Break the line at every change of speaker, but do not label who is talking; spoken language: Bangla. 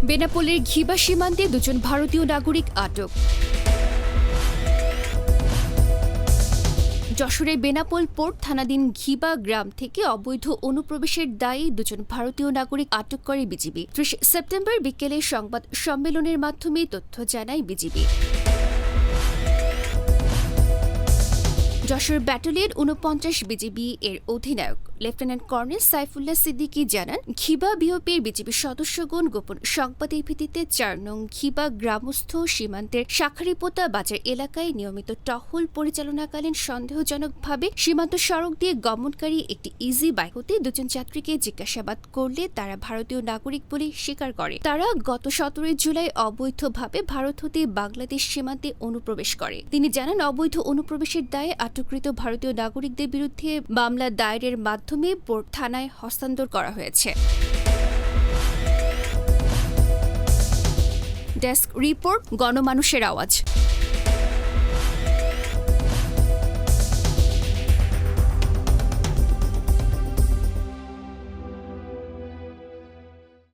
বেনাপোলের ঘিবা সীমান্তে দুজন ভারতীয় নাগরিক আটক। যশোরের বেনাপোল পোর্ট থানাধীন ঘিবা গ্রাম থেকে অবৈধ অনুপ্রবেশের দায়ে দুজন ভারতীয় নাগরিক আটক করে বিজিবি। ৩০ সেপ্টেম্বর বিকেলে সংবাদ সম্মেলনের মাধ্যমে তথ্য জানায় বিজিবি। যশোর ব্যাটালিয়ন ৪৯ বিজিবি এর অধিনায়ক লেফটেন্যান্ট কর্নেল সাইফুল্লাহ সিদ্দিকী জানান, ঘিবা বিওপির বিজিবি সদস্যগণ গোপন সংবাদের ভিত্তিতে ৪ নং ঘিবা গ্রামস্থ সীমান্তের শাখারিপোতা বাজার এলাকায় নিয়মিত টহল পরিচালনাকালীন সন্দেহজনকভাবে সীমান্ত সড়ক দিয়ে গমনকারী একটি ইজি বাইক হতে দুজন যাত্রীকে জিজ্ঞাসাবাদ করলে তারা ভারতীয় নাগরিক বলে স্বীকার করে। তারা গত ১৭ জুলাই অবৈধভাবে ভারত হতে বাংলাদেশ সীমান্তে অনুপ্রবেশ করে। তিনি জানান, অবৈধ অনুপ্রবেশের দায়ে আটককৃত ভারতীয় নাগরিকদের বিরুদ্ধে মামলা দায়েরের মাধ্যমে পোর্ট থানায় হস্তান্তর করা হয়েছে। ডেস্ক রিপোর্ট, গণমানুষের আওয়াজ।